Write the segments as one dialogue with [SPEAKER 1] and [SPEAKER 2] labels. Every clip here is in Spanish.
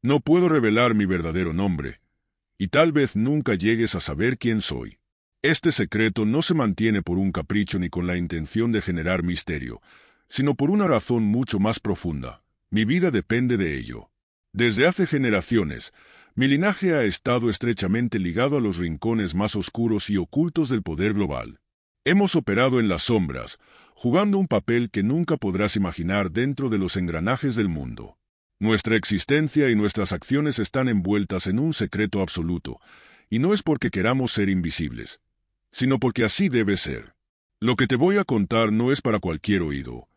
[SPEAKER 1] No puedo revelar mi verdadero nombre, y tal vez nunca llegues a saber quién soy. Este secreto no se mantiene por un capricho ni con la intención de generar misterio, sino por una razón mucho más profunda. Mi vida depende de ello. Desde hace generaciones, mi linaje ha estado estrechamente ligado a los rincones más oscuros y ocultos del poder global. Hemos operado en las sombras, jugando un papel que nunca podrás imaginar dentro de los engranajes del mundo. Nuestra existencia y nuestras acciones están envueltas en un secreto absoluto, y no es porque queramos ser invisibles, sino porque así debe ser. Lo que te voy a contar no es para cualquier oído,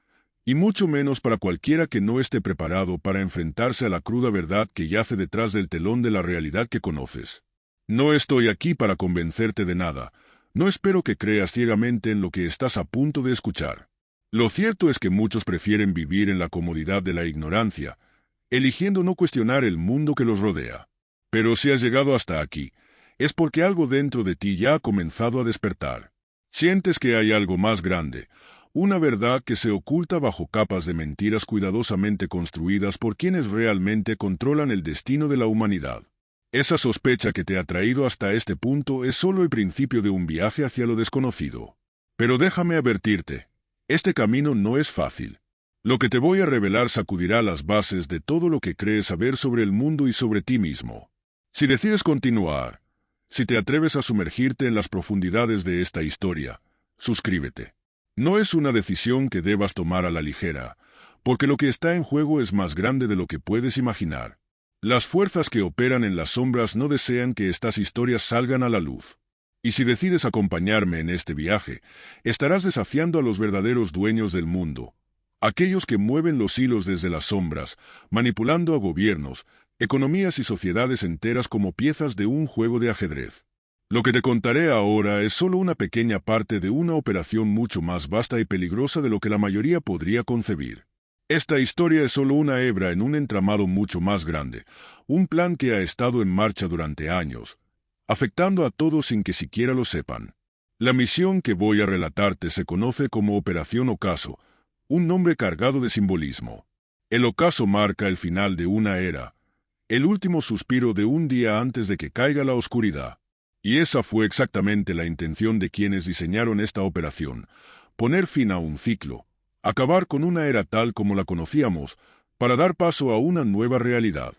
[SPEAKER 1] y mucho menos para cualquiera que no esté preparado para enfrentarse a la cruda verdad que yace detrás del telón de la realidad que conoces. No estoy aquí para convencerte de nada, no espero que creas ciegamente en lo que estás a punto de escuchar. Lo cierto es que muchos prefieren vivir en la comodidad de la ignorancia, eligiendo no cuestionar el mundo que los rodea. Pero si has llegado hasta aquí, es porque algo dentro de ti ya ha comenzado a despertar. Sientes que hay algo más grande, una verdad que se oculta bajo capas de mentiras cuidadosamente construidas por quienes realmente controlan el destino de la humanidad. Esa sospecha que te ha traído hasta este punto es solo el principio de un viaje hacia lo desconocido. Pero déjame advertirte, este camino no es fácil. Lo que te voy a revelar sacudirá las bases de todo lo que crees saber sobre el mundo y sobre ti mismo. Si decides continuar, si te atreves a sumergirte en las profundidades de esta historia, suscríbete. No es una decisión que debas tomar a la ligera, porque lo que está en juego es más grande de lo que puedes imaginar. Las fuerzas que operan en las sombras no desean que estas historias salgan a la luz. Y si decides acompañarme en este viaje, estarás desafiando a los verdaderos dueños del mundo, aquellos que mueven los hilos desde las sombras, manipulando a gobiernos, economías y sociedades enteras como piezas de un juego de ajedrez. Lo que te contaré ahora es solo una pequeña parte de una operación mucho más vasta y peligrosa de lo que la mayoría podría concebir. Esta historia es solo una hebra en un entramado mucho más grande, un plan que ha estado en marcha durante años, afectando a todos sin que siquiera lo sepan. La misión que voy a relatarte se conoce como Operación Ocaso, un nombre cargado de simbolismo. El ocaso marca el final de una era, el último suspiro de un día antes de que caiga la oscuridad. Y esa fue exactamente la intención de quienes diseñaron esta operación, poner fin a un ciclo, acabar con una era tal como la conocíamos, para dar paso a una nueva realidad.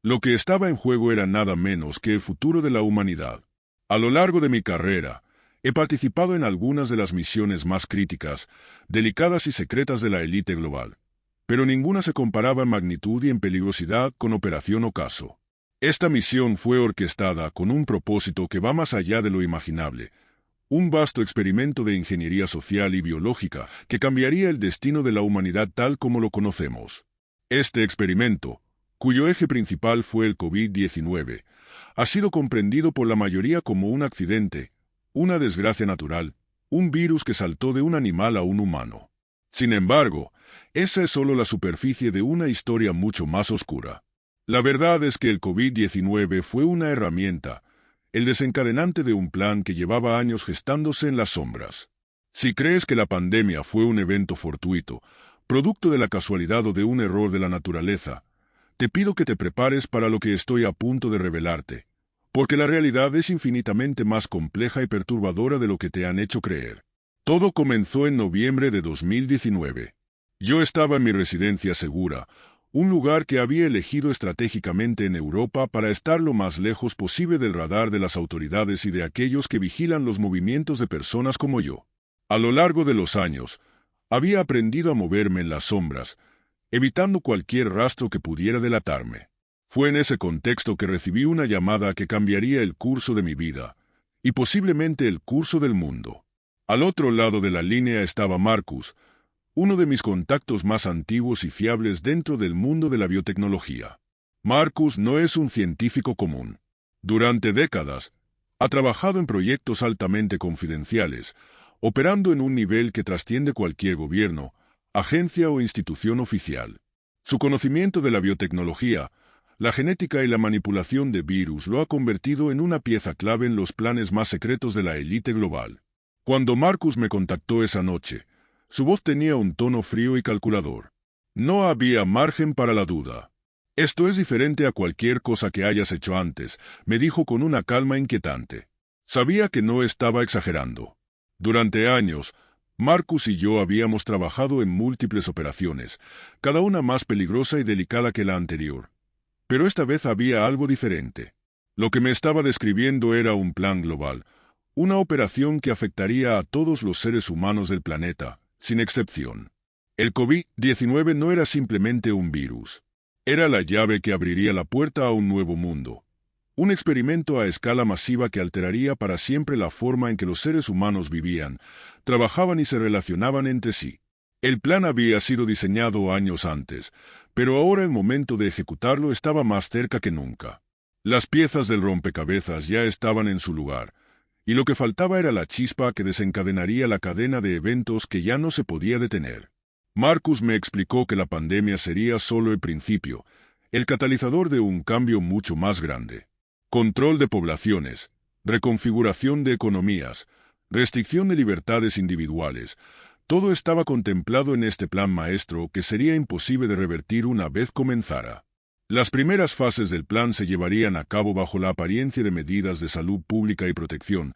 [SPEAKER 1] Lo que estaba en juego era nada menos que el futuro de la humanidad. A lo largo de mi carrera, he participado en algunas de las misiones más críticas, delicadas y secretas de la élite global, pero ninguna se comparaba en magnitud y en peligrosidad con Operación Ocaso. Esta misión fue orquestada con un propósito que va más allá de lo imaginable, un vasto experimento de ingeniería social y biológica que cambiaría el destino de la humanidad tal como lo conocemos. Este experimento, cuyo eje principal fue el COVID-19, ha sido comprendido por la mayoría como un accidente, una desgracia natural, un virus que saltó de un animal a un humano. Sin embargo, esa es solo la superficie de una historia mucho más oscura. La verdad es que el COVID-19 fue una herramienta, el desencadenante de un plan que llevaba años gestándose en las sombras. Si crees que la pandemia fue un evento fortuito, producto de la casualidad o de un error de la naturaleza, te pido que te prepares para lo que estoy a punto de revelarte, porque la realidad es infinitamente más compleja y perturbadora de lo que te han hecho creer. Todo comenzó en noviembre de 2019. Yo estaba en mi residencia segura, un lugar que había elegido estratégicamente en Europa para estar lo más lejos posible del radar de las autoridades y de aquellos que vigilan los movimientos de personas como yo. A lo largo de los años, había aprendido a moverme en las sombras, evitando cualquier rastro que pudiera delatarme. Fue en ese contexto que recibí una llamada que cambiaría el curso de mi vida, y posiblemente el curso del mundo. Al otro lado de la línea estaba Marcus, uno de mis contactos más antiguos y fiables dentro del mundo de la biotecnología. Marcus no es un científico común. Durante décadas, ha trabajado en proyectos altamente confidenciales, operando en un nivel que trasciende cualquier gobierno, agencia o institución oficial. Su conocimiento de la biotecnología, la genética y la manipulación de virus lo ha convertido en una pieza clave en los planes más secretos de la élite global. Cuando Marcus me contactó esa noche, su voz tenía un tono frío y calculador. No había margen para la duda. Esto es diferente a cualquier cosa que hayas hecho antes, me dijo con una calma inquietante. Sabía que no estaba exagerando. Durante años, Marcus y yo habíamos trabajado en múltiples operaciones, cada una más peligrosa y delicada que la anterior. Pero esta vez había algo diferente. Lo que me estaba describiendo era un plan global, una operación que afectaría a todos los seres humanos del planeta, sin excepción. El COVID-19 no era simplemente un virus. Era la llave que abriría la puerta a un nuevo mundo. Un experimento a escala masiva que alteraría para siempre la forma en que los seres humanos vivían, trabajaban y se relacionaban entre sí. El plan había sido diseñado años antes, pero ahora el momento de ejecutarlo estaba más cerca que nunca. Las piezas del rompecabezas ya estaban en su lugar, y lo que faltaba era la chispa que desencadenaría la cadena de eventos que ya no se podía detener. Marcus me explicó que la pandemia sería solo el principio, el catalizador de un cambio mucho más grande. Control de poblaciones, reconfiguración de economías, restricción de libertades individuales, todo estaba contemplado en este plan maestro que sería imposible de revertir una vez comenzara. Las primeras fases del plan se llevarían a cabo bajo la apariencia de medidas de salud pública y protección,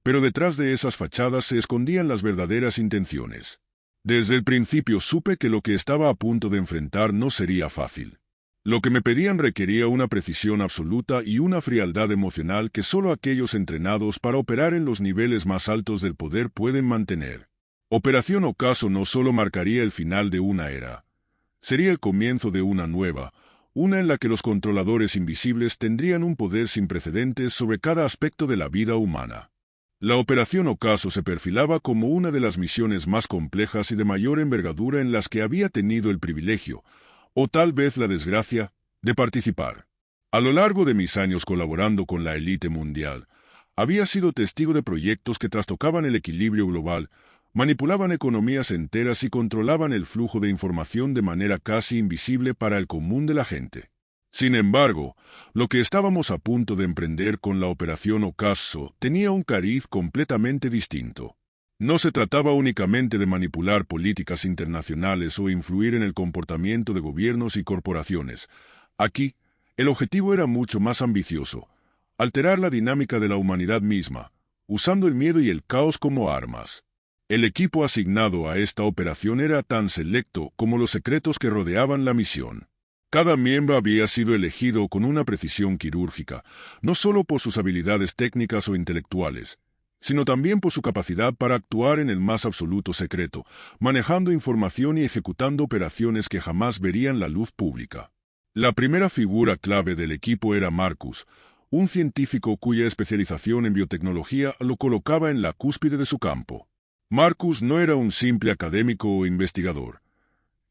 [SPEAKER 1] pero detrás de esas fachadas se escondían las verdaderas intenciones. Desde el principio supe que lo que estaba a punto de enfrentar no sería fácil. Lo que me pedían requería una precisión absoluta y una frialdad emocional que solo aquellos entrenados para operar en los niveles más altos del poder pueden mantener. Operación Ocaso no solo marcaría el final de una era, sería el comienzo de una nueva, una en la que los controladores invisibles tendrían un poder sin precedentes sobre cada aspecto de la vida humana. La Operación Ocaso se perfilaba como una de las misiones más complejas y de mayor envergadura en las que había tenido el privilegio, o tal vez la desgracia, de participar. A lo largo de mis años colaborando con la élite mundial, había sido testigo de proyectos que trastocaban el equilibrio global, manipulaban economías enteras y controlaban el flujo de información de manera casi invisible para el común de la gente. Sin embargo, lo que estábamos a punto de emprender con la Operación Ocaso tenía un cariz completamente distinto. No se trataba únicamente de manipular políticas internacionales o influir en el comportamiento de gobiernos y corporaciones. Aquí, el objetivo era mucho más ambicioso: alterar la dinámica de la humanidad misma, usando el miedo y el caos como armas. El equipo asignado a esta operación era tan selecto como los secretos que rodeaban la misión. Cada miembro había sido elegido con una precisión quirúrgica, no solo por sus habilidades técnicas o intelectuales, sino también por su capacidad para actuar en el más absoluto secreto, manejando información y ejecutando operaciones que jamás verían la luz pública. La primera figura clave del equipo era Marcus, un científico cuya especialización en biotecnología lo colocaba en la cúspide de su campo. Marcus no era un simple académico o investigador.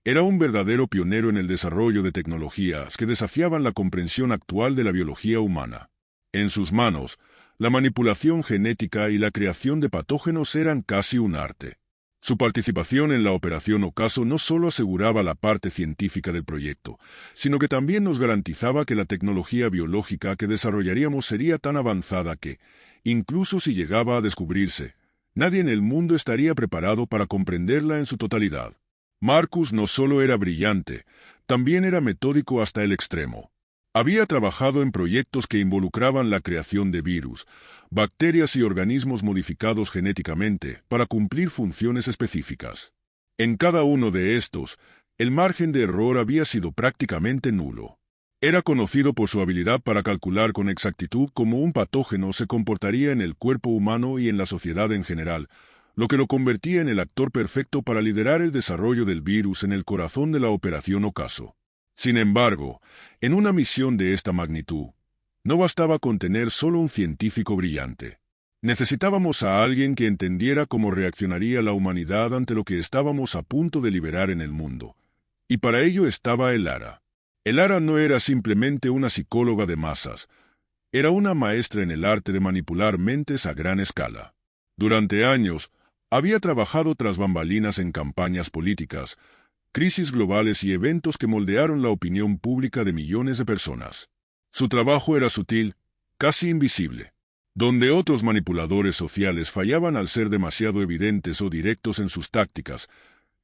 [SPEAKER 1] Era un verdadero pionero en el desarrollo de tecnologías que desafiaban la comprensión actual de la biología humana. En sus manos, la manipulación genética y la creación de patógenos eran casi un arte. Su participación en la Operación Ocaso no solo aseguraba la parte científica del proyecto, sino que también nos garantizaba que la tecnología biológica que desarrollaríamos sería tan avanzada que, incluso si llegaba a descubrirse, nadie en el mundo estaría preparado para comprenderla en su totalidad. Marcus no solo era brillante, también era metódico hasta el extremo. Había trabajado en proyectos que involucraban la creación de virus, bacterias y organismos modificados genéticamente para cumplir funciones específicas. En cada uno de estos, el margen de error había sido prácticamente nulo. Era conocido por su habilidad para calcular con exactitud cómo un patógeno se comportaría en el cuerpo humano y en la sociedad en general, lo que lo convertía en el actor perfecto para liderar el desarrollo del virus en el corazón de la Operación Ocaso. Sin embargo, en una misión de esta magnitud, no bastaba con tener solo un científico brillante. Necesitábamos a alguien que entendiera cómo reaccionaría la humanidad ante lo que estábamos a punto de liberar en el mundo. Y para ello estaba Elara. Elara no era simplemente una psicóloga de masas, era una maestra en el arte de manipular mentes a gran escala. Durante años, había trabajado tras bambalinas en campañas políticas, crisis globales y eventos que moldearon la opinión pública de millones de personas. Su trabajo era sutil, casi invisible. Donde otros manipuladores sociales fallaban al ser demasiado evidentes o directos en sus tácticas,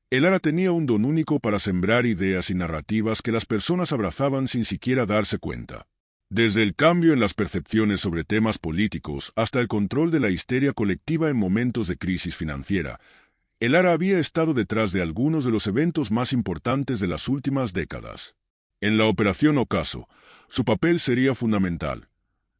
[SPEAKER 1] El Ara tenía un don único para sembrar ideas y narrativas que las personas abrazaban sin siquiera darse cuenta. Desde el cambio en las percepciones sobre temas políticos hasta el control de la histeria colectiva en momentos de crisis financiera, el Ara había estado detrás de algunos de los eventos más importantes de las últimas décadas. En la Operación Ocaso, su papel sería fundamental.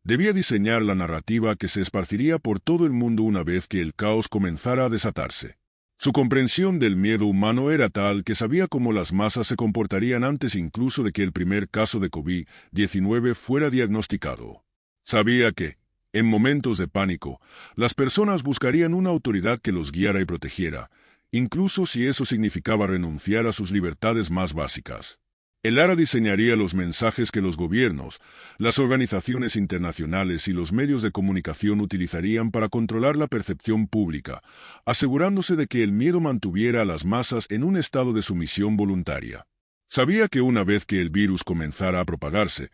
[SPEAKER 1] Debía diseñar la narrativa que se esparciría por todo el mundo una vez que el caos comenzara a desatarse. Su comprensión del miedo humano era tal que sabía cómo las masas se comportarían antes incluso de que el primer caso de COVID-19 fuera diagnosticado. Sabía que, en momentos de pánico, las personas buscarían una autoridad que los guiara y protegiera, incluso si eso significaba renunciar a sus libertades más básicas. El Ara diseñaría los mensajes que los gobiernos, las organizaciones internacionales y los medios de comunicación utilizarían para controlar la percepción pública, asegurándose de que el miedo mantuviera a las masas en un estado de sumisión voluntaria. Sabía que una vez que el virus comenzara a propagarse,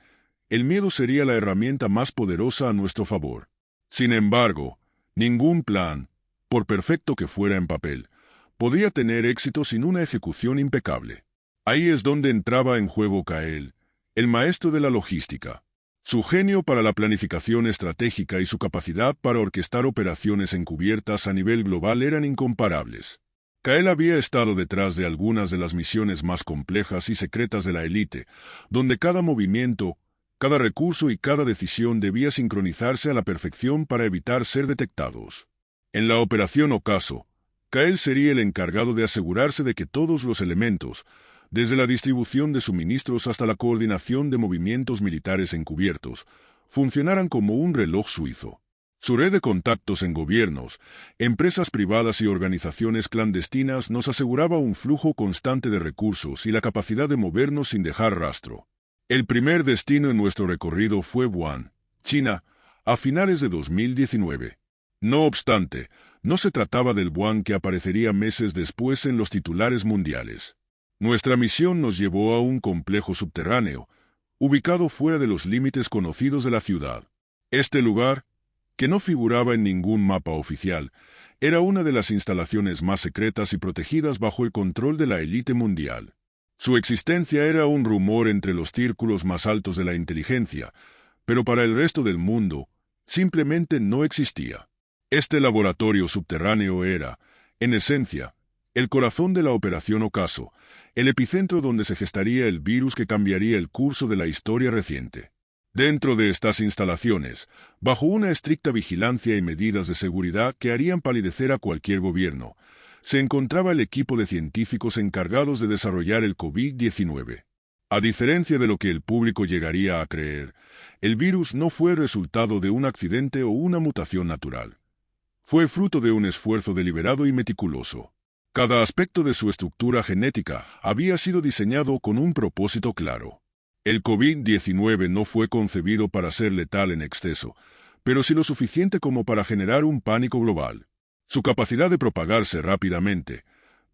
[SPEAKER 1] el miedo sería la herramienta más poderosa a nuestro favor. Sin embargo, ningún plan, por perfecto que fuera en papel, podía tener éxito sin una ejecución impecable. Ahí es donde entraba en juego Kael, el maestro de la logística. Su genio para la planificación estratégica y su capacidad para orquestar operaciones encubiertas a nivel global eran incomparables. Kael había estado detrás de algunas de las misiones más complejas y secretas de la élite, donde cada movimiento, cada recurso y cada decisión debía sincronizarse a la perfección para evitar ser detectados. En la Operación Ocaso, Kael sería el encargado de asegurarse de que todos los elementos, desde la distribución de suministros hasta la coordinación de movimientos militares encubiertos, funcionaran como un reloj suizo. Su red de contactos en gobiernos, empresas privadas y organizaciones clandestinas nos aseguraba un flujo constante de recursos y la capacidad de movernos sin dejar rastro. El primer destino en nuestro recorrido fue Wuhan, China, a finales de 2019. No obstante, no se trataba del Wuhan que aparecería meses después en los titulares mundiales. Nuestra misión nos llevó a un complejo subterráneo, ubicado fuera de los límites conocidos de la ciudad. Este lugar, que no figuraba en ningún mapa oficial, era una de las instalaciones más secretas y protegidas bajo el control de la élite mundial. Su existencia era un rumor entre los círculos más altos de la inteligencia, pero para el resto del mundo, simplemente no existía. Este laboratorio subterráneo era, en esencia, el corazón de la Operación Ocaso, el epicentro donde se gestaría el virus que cambiaría el curso de la historia reciente. Dentro de estas instalaciones, bajo una estricta vigilancia y medidas de seguridad que harían palidecer a cualquier gobierno, se encontraba el equipo de científicos encargados de desarrollar el COVID-19. A diferencia de lo que el público llegaría a creer, el virus no fue el resultado de un accidente o una mutación natural. Fue fruto de un esfuerzo deliberado y meticuloso. Cada aspecto de su estructura genética había sido diseñado con un propósito claro. El COVID-19 no fue concebido para ser letal en exceso, pero sí lo suficiente como para generar un pánico global. Su capacidad de propagarse rápidamente,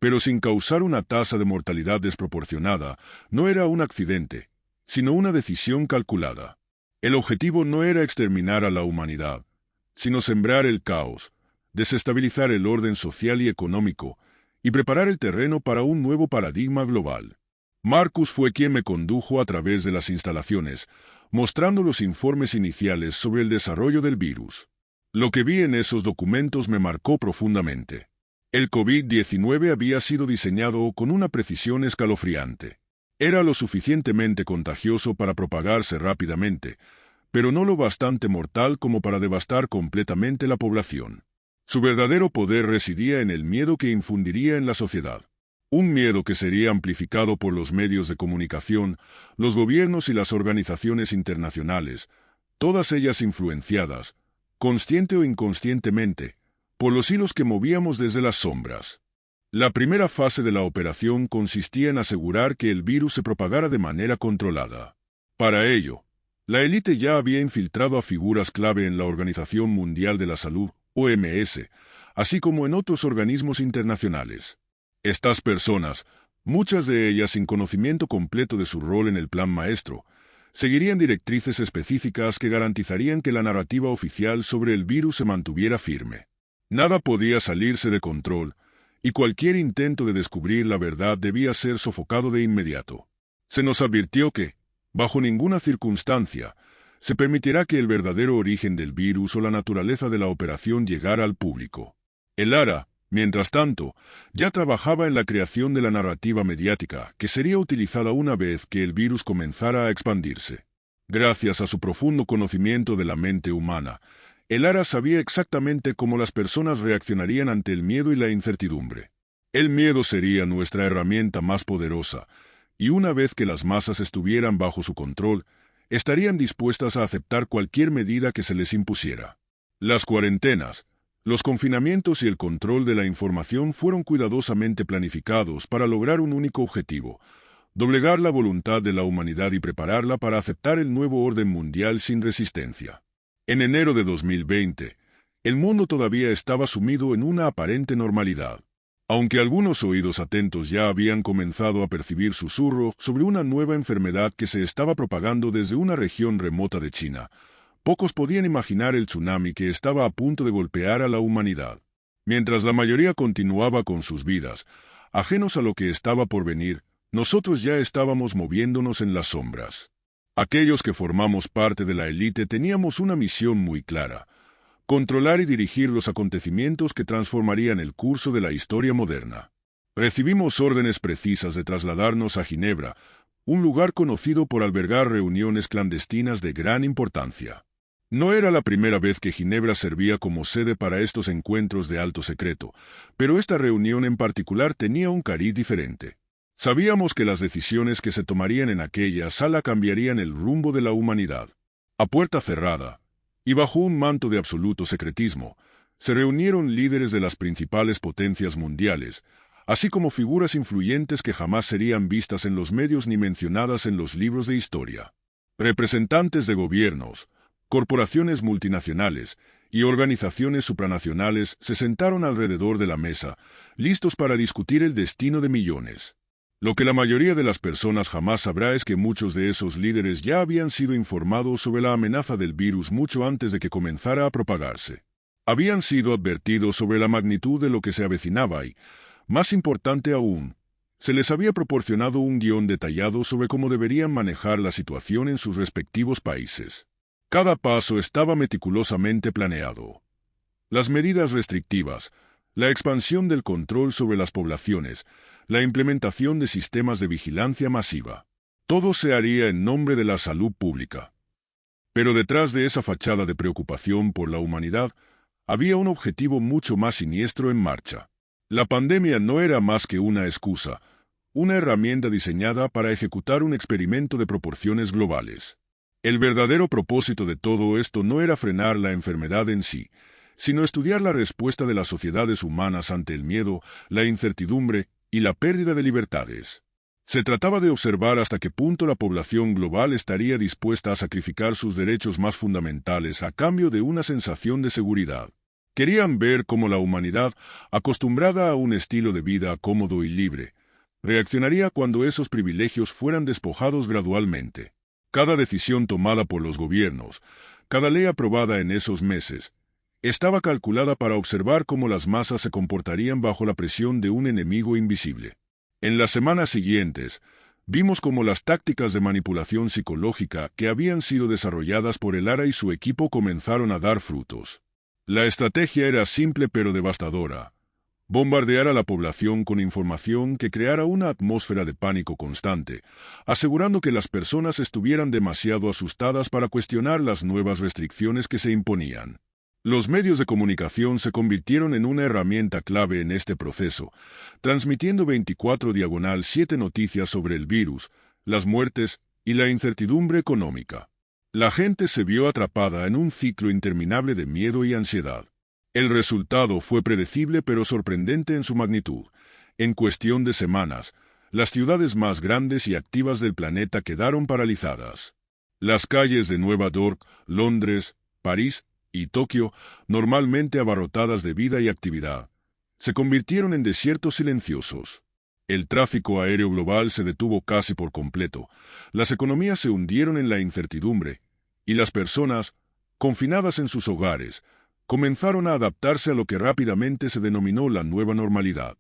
[SPEAKER 1] pero sin causar una tasa de mortalidad desproporcionada, no era un accidente, sino una decisión calculada. El objetivo no era exterminar a la humanidad, sino sembrar el caos, desestabilizar el orden social y económico, y preparar el terreno para un nuevo paradigma global. Marcus fue quien me condujo a través de las instalaciones, mostrando los informes iniciales sobre el desarrollo del virus. Lo que vi en esos documentos me marcó profundamente. El COVID-19 había sido diseñado con una precisión escalofriante. Era lo suficientemente contagioso para propagarse rápidamente, pero no lo bastante mortal como para devastar completamente la población. Su verdadero poder residía en el miedo que infundiría en la sociedad. Un miedo que sería amplificado por los medios de comunicación, los gobiernos y las organizaciones internacionales, todas ellas influenciadas, consciente o inconscientemente, por los hilos que movíamos desde las sombras. La primera fase de la operación consistía en asegurar que el virus se propagara de manera controlada. Para ello, la élite ya había infiltrado a figuras clave en la Organización Mundial de la Salud, OMS, así como en otros organismos internacionales. Estas personas, muchas de ellas sin conocimiento completo de su rol en el plan maestro, seguirían directrices específicas que garantizarían que la narrativa oficial sobre el virus se mantuviera firme. Nada podía salirse de control, y cualquier intento de descubrir la verdad debía ser sofocado de inmediato. Se nos advirtió que, bajo ninguna circunstancia, se permitirá que el verdadero origen del virus o la naturaleza de la operación llegara al público. El ARA, mientras tanto, ya trabajaba en la creación de la narrativa mediática que sería utilizada una vez que el virus comenzara a expandirse. Gracias a su profundo conocimiento de la mente humana, el ARA sabía exactamente cómo las personas reaccionarían ante el miedo y la incertidumbre. El miedo sería nuestra herramienta más poderosa, y una vez que las masas estuvieran bajo su control, estarían dispuestas a aceptar cualquier medida que se les impusiera. Las cuarentenas, los confinamientos y el control de la información fueron cuidadosamente planificados para lograr un único objetivo: doblegar la voluntad de la humanidad y prepararla para aceptar el nuevo orden mundial sin resistencia. En enero de 2020, el mundo todavía estaba sumido en una aparente normalidad. Aunque algunos oídos atentos ya habían comenzado a percibir susurros sobre una nueva enfermedad que se estaba propagando desde una región remota de China, pocos podían imaginar el tsunami que estaba a punto de golpear a la humanidad. Mientras la mayoría continuaba con sus vidas, ajenos a lo que estaba por venir, nosotros ya estábamos moviéndonos en las sombras. Aquellos que formamos parte de la élite teníamos una misión muy clara: controlar y dirigir los acontecimientos que transformarían el curso de la historia moderna. Recibimos órdenes precisas de trasladarnos a Ginebra, un lugar conocido por albergar reuniones clandestinas de gran importancia. No era la primera vez que Ginebra servía como sede para estos encuentros de alto secreto, pero esta reunión en particular tenía un cariz diferente. Sabíamos que las decisiones que se tomarían en aquella sala cambiarían el rumbo de la humanidad. A puerta cerrada, y bajo un manto de absoluto secretismo, se reunieron líderes de las principales potencias mundiales, así como figuras influyentes que jamás serían vistas en los medios ni mencionadas en los libros de historia. Representantes de gobiernos, corporaciones multinacionales y organizaciones supranacionales se sentaron alrededor de la mesa, listos para discutir el destino de millones. Lo que la mayoría de las personas jamás sabrá es que muchos de esos líderes ya habían sido informados sobre la amenaza del virus mucho antes de que comenzara a propagarse. Habían sido advertidos sobre la magnitud de lo que se avecinaba y, más importante aún, se les había proporcionado un guión detallado sobre cómo deberían manejar la situación en sus respectivos países. Cada paso estaba meticulosamente planeado. Las medidas restrictivas, la expansión del control sobre las poblaciones, la implementación de sistemas de vigilancia masiva. Todo se haría en nombre de la salud pública. Pero detrás de esa fachada de preocupación por la humanidad, había un objetivo mucho más siniestro en marcha. La pandemia no era más que una excusa, una herramienta diseñada para ejecutar un experimento de proporciones globales. El verdadero propósito de todo esto no era frenar la enfermedad en sí, sino estudiar la respuesta de las sociedades humanas ante el miedo, la incertidumbre y la pérdida de libertades. Se trataba de observar hasta qué punto la población global estaría dispuesta a sacrificar sus derechos más fundamentales a cambio de una sensación de seguridad. Querían ver cómo la humanidad, acostumbrada a un estilo de vida cómodo y libre, reaccionaría cuando esos privilegios fueran despojados gradualmente. Cada decisión tomada por los gobiernos, cada ley aprobada en esos meses, estaba calculada para observar cómo las masas se comportarían bajo la presión de un enemigo invisible. En las semanas siguientes, vimos cómo las tácticas de manipulación psicológica que habían sido desarrolladas por el ARA y su equipo comenzaron a dar frutos. La estrategia era simple pero devastadora: bombardear a la población con información que creara una atmósfera de pánico constante, asegurando que las personas estuvieran demasiado asustadas para cuestionar las nuevas restricciones que se imponían. Los medios de comunicación se convirtieron en una herramienta clave en este proceso, transmitiendo 24/7 noticias sobre el virus, las muertes y la incertidumbre económica. La gente se vio atrapada en un ciclo interminable de miedo y ansiedad. El resultado fue predecible pero sorprendente en su magnitud. En cuestión de semanas, las ciudades más grandes y activas del planeta quedaron paralizadas. Las calles de Nueva York, Londres, París y Tokio, normalmente abarrotadas de vida y actividad, se convirtieron en desiertos silenciosos. El tráfico aéreo global se detuvo casi por completo, las economías se hundieron en la incertidumbre, y las personas, confinadas en sus hogares, comenzaron a adaptarse a lo que rápidamente se denominó la nueva normalidad.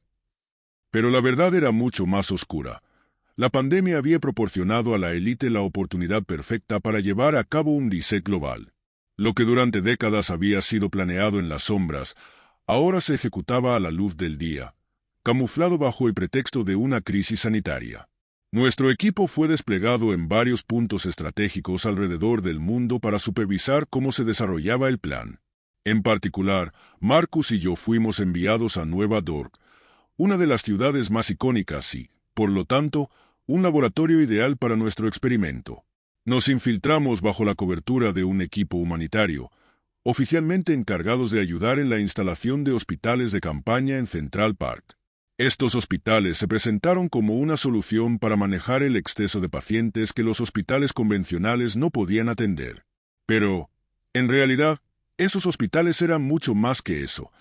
[SPEAKER 1] Pero la verdad era mucho más oscura. La pandemia había proporcionado a la élite la oportunidad perfecta para llevar a cabo un reset global. Lo que durante décadas había sido planeado en las sombras, ahora se ejecutaba a la luz del día, camuflado bajo el pretexto de una crisis sanitaria. Nuestro equipo fue desplegado en varios puntos estratégicos alrededor del mundo para supervisar cómo se desarrollaba el plan. En particular, Marcus y yo fuimos enviados a Nueva York, una de las ciudades más icónicas y, por lo tanto, un laboratorio ideal para nuestro experimento. Nos infiltramos bajo la cobertura de un equipo humanitario, oficialmente encargados de ayudar en la instalación de hospitales de campaña en Central Park. Estos hospitales se presentaron como una solución para manejar el exceso de pacientes que los hospitales convencionales no podían atender. Pero, en realidad, esos hospitales eran mucho más que eso.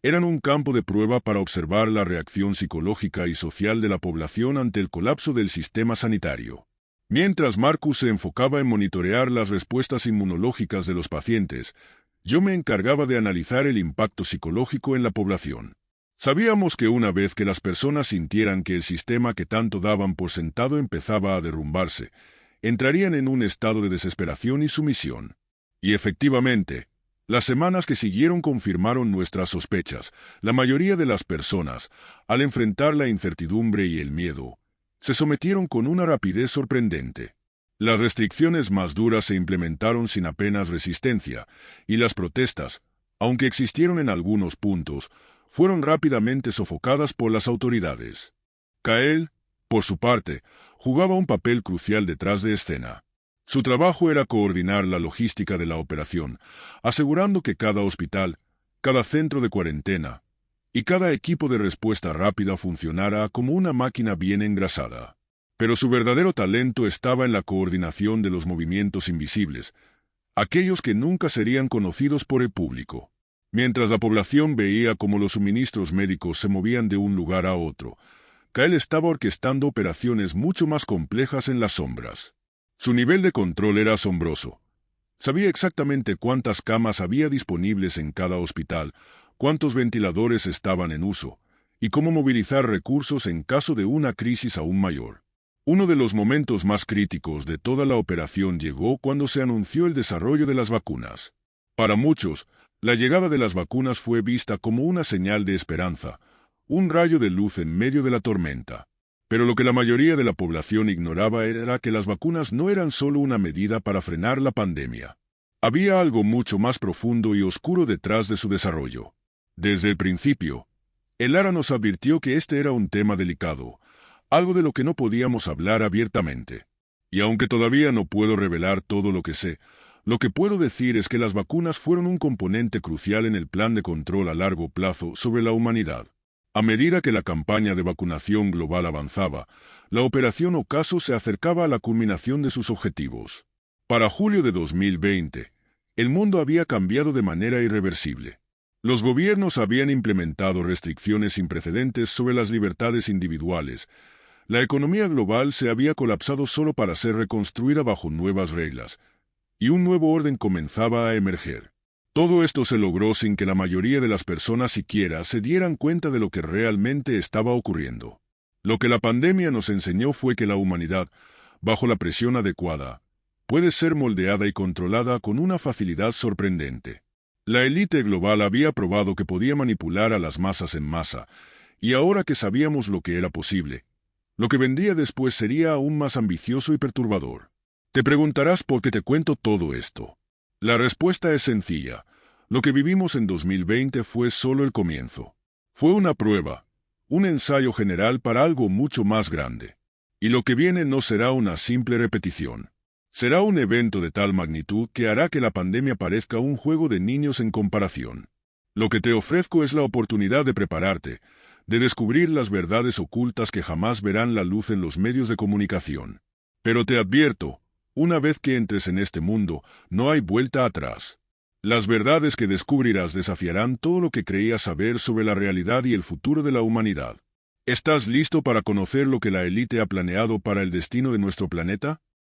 [SPEAKER 1] Eran un campo de prueba para observar la reacción psicológica y social de la población ante el colapso del sistema sanitario. Mientras Marcus se enfocaba en monitorear las respuestas inmunológicas de los pacientes, yo me encargaba de analizar el impacto psicológico en la población. Sabíamos que una vez que las personas sintieran que el sistema que tanto daban por sentado empezaba a derrumbarse, entrarían en un estado de desesperación y sumisión. Y efectivamente, las semanas que siguieron confirmaron nuestras sospechas. La mayoría de las personas, al enfrentar la incertidumbre y el miedo, se sometieron con una rapidez sorprendente. Las restricciones más duras se implementaron sin apenas resistencia, y las protestas, aunque existieron en algunos puntos, fueron rápidamente sofocadas por las autoridades. Kael, por su parte, jugaba un papel crucial detrás de escena. Su trabajo era coordinar la logística de la operación, asegurando que cada hospital, cada centro de cuarentena y cada equipo de respuesta rápida funcionara como una máquina bien engrasada. Pero su verdadero talento estaba en la coordinación de los movimientos invisibles, aquellos que nunca serían conocidos por el público. Mientras la población veía cómo los suministros médicos se movían de un lugar a otro, Kael estaba orquestando operaciones mucho más complejas en las sombras. Su nivel de control era asombroso. Sabía exactamente cuántas camas había disponibles en cada hospital, cuántos ventiladores estaban en uso, y cómo movilizar recursos en caso de una crisis aún mayor. Uno de los momentos más críticos de toda la operación llegó cuando se anunció el desarrollo de las vacunas. Para muchos, la llegada de las vacunas fue vista como una señal de esperanza, un rayo de luz en medio de la tormenta. Pero lo que la mayoría de la población ignoraba era que las vacunas no eran solo una medida para frenar la pandemia. Había algo mucho más profundo y oscuro detrás de su desarrollo. Desde el principio, el ARA nos advirtió que este era un tema delicado, algo de lo que no podíamos hablar abiertamente. Y aunque todavía no puedo revelar todo lo que sé, lo que puedo decir es que las vacunas fueron un componente crucial en el plan de control a largo plazo sobre la humanidad. A medida que la campaña de vacunación global avanzaba, la Operación Ocaso se acercaba a la culminación de sus objetivos. Para julio de 2020, el mundo había cambiado de manera irreversible. Los gobiernos habían implementado restricciones sin precedentes sobre las libertades individuales. La economía global se había colapsado solo para ser reconstruida bajo nuevas reglas, y un nuevo orden comenzaba a emerger. Todo esto se logró sin que la mayoría de las personas siquiera se dieran cuenta de lo que realmente estaba ocurriendo. Lo que la pandemia nos enseñó fue que la humanidad, bajo la presión adecuada, puede ser moldeada y controlada con una facilidad sorprendente. La élite global había probado que podía manipular a las masas en masa, y ahora que sabíamos lo que era posible, lo que vendría después sería aún más ambicioso y perturbador. Te preguntarás por qué te cuento todo esto. La respuesta es sencilla. Lo que vivimos en 2020 fue solo el comienzo. Fue una prueba, un ensayo general para algo mucho más grande. Y lo que viene no será una simple repetición. Será un evento de tal magnitud que hará que la pandemia parezca un juego de niños en comparación. Lo que te ofrezco es la oportunidad de prepararte, de descubrir las verdades ocultas que jamás verán la luz en los medios de comunicación. Pero te advierto, una vez que entres en este mundo, no hay vuelta atrás. Las verdades que descubrirás desafiarán todo lo que creías saber sobre la realidad y el futuro de la humanidad. ¿Estás listo para conocer lo que la élite ha planeado para el destino de nuestro planeta?